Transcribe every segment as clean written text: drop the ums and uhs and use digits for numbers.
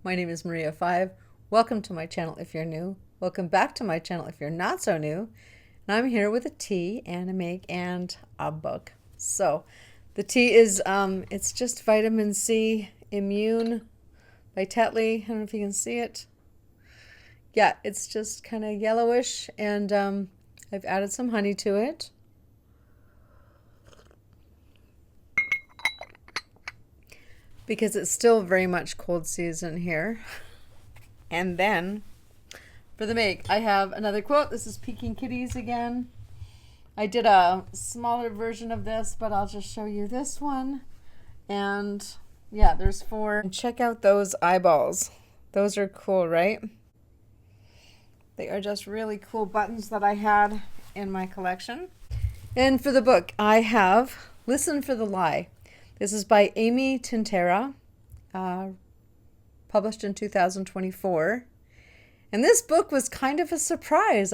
My name is Maria5. Welcome to my channel if you're new. Welcome back to my channel if you're not so new. And I'm here with a tea and a make and a book. So the tea is, it's just vitamin C Immune by Tetley. I don't know if you can see it. Yeah, it's just kind of yellowish, and I've added some honey to it. Because it's still very much cold season here. And then for the make, I have another quote. This is Peking Kitties again. I did a smaller version of this, but I'll just show you this one. And yeah, there's 4. And check out those eyeballs. Those are cool, right? They are just really cool buttons that I had in my collection. And for the book, I have Listen for the Lie. This is by Amy Tintera, published in 2024. And this book was kind of a surprise.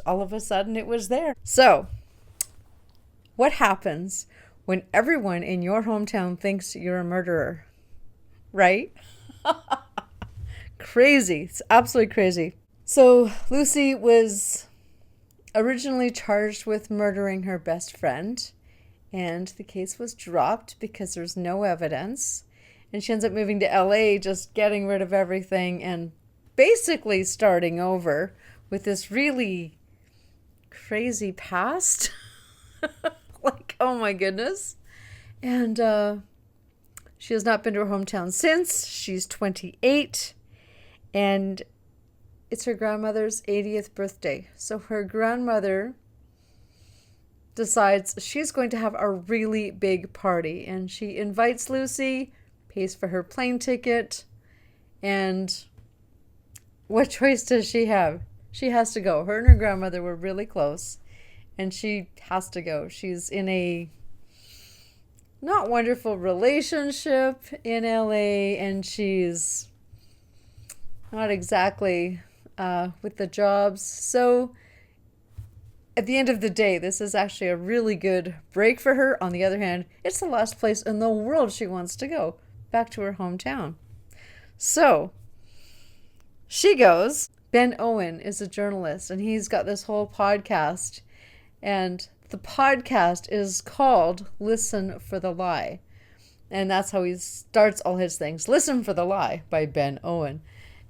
All of a sudden, it was there. So, what happens when everyone in your hometown thinks you're a murderer? Right? Crazy. It's absolutely crazy. So, Lucy was originally charged with murdering her best friend. And the case was dropped because there's no evidence. And she ends up moving to LA, just getting rid of everything and basically starting over with this really crazy past. Like, oh my goodness. And she has not been to her hometown since. She's 28. And it's her grandmother's 80th birthday. So her grandmother decides she's going to have a really big party, and she invites Lucy, pays for her plane ticket, and what choice does she have? She has to go. Her and her grandmother were really close, and she has to go. She's in a not wonderful relationship in LA, and she's not exactly with the jobs. So at the end of the day, this is actually a really good break for her. On the other hand, it's the last place in the world she wants to go, back to her hometown. So she goes. Ben Owen is a journalist, and he's got this whole podcast. And the podcast is called Listen for the Lie. And that's how he starts all his things. Listen for the Lie by Ben Owen.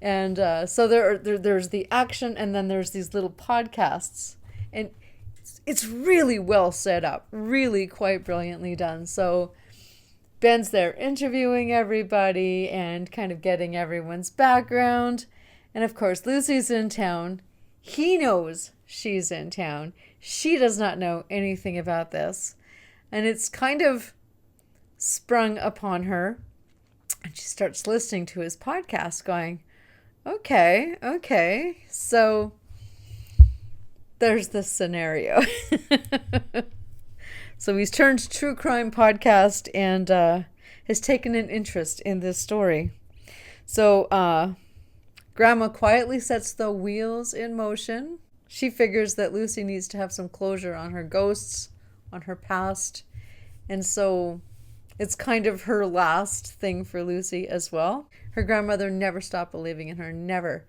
And so there's the action, and then there's these little podcasts. And it's really well set up, really quite brilliantly done. So Ben's there interviewing everybody and kind of getting everyone's background. And of course, Lucy's in town. He knows she's in town. She does not know anything about this. And it's kind of sprung upon her. And she starts listening to his podcast going, okay. So there's this scenario. So he's turned to true crime podcast and has taken an interest in this story. So Grandma quietly sets the wheels in motion. She figures that Lucy needs to have some closure on her ghosts, on her past. And so it's kind of her last thing for Lucy as well. Her grandmother never stopped believing in her, never.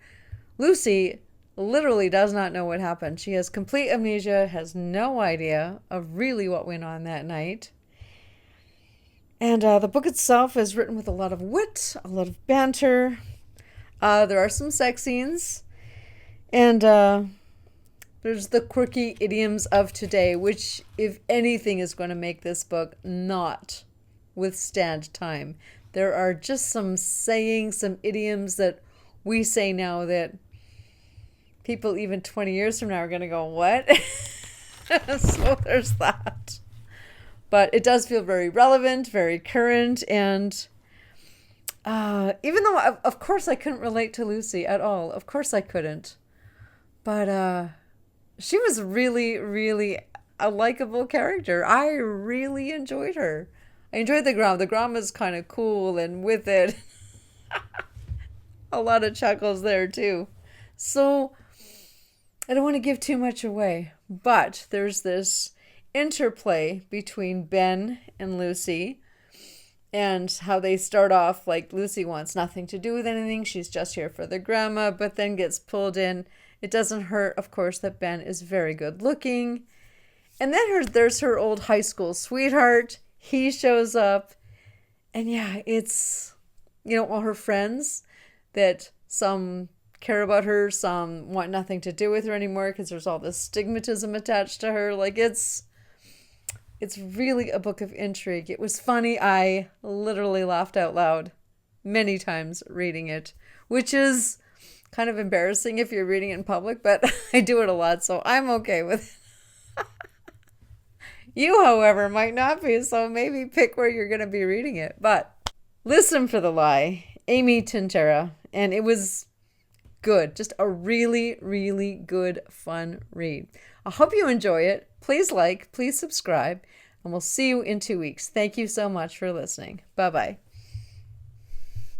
Lucy literally does not know what happened. She has complete amnesia, has no idea of really what went on that night. And the book itself is written with a lot of wit, a lot of banter. There are some sex scenes. And there's the quirky idioms of today, which, if anything, is going to make this book not withstand time. There are just some sayings, some idioms that we say now that people even 20 years from now are going to go, what? So there's that. But it does feel very relevant, very current. And even though, of course, I couldn't relate to Lucy at all. Of course I couldn't. But she was really, really a likable character. I really enjoyed her. I enjoyed the grandma. The grandma's kind of cool and with it. A lot of chuckles there, too. So I don't want to give too much away, but there's this interplay between Ben and Lucy, and how they start off like Lucy wants nothing to do with anything. She's just here for the grandma, but then gets pulled in. It doesn't hurt, of course, that Ben is very good looking. And then there's her old high school sweetheart. He shows up. And yeah, it's, all her friends that some care about her, some want nothing to do with her anymore because there's all this stigmatism attached to her. Like it's really a book of intrigue. It was funny. I literally laughed out loud many times reading it, which is kind of embarrassing if you're reading it in public, but I do it a lot, so I'm okay with it. You, however, might not be, so maybe pick where you're going to be reading it. But Listen for the Lie, Amy Tintera, and it was good. Just a really, really good, fun read. I hope you enjoy it. Please like, please subscribe, and we'll see you in 2 weeks. Thank you so much for listening. Bye-bye.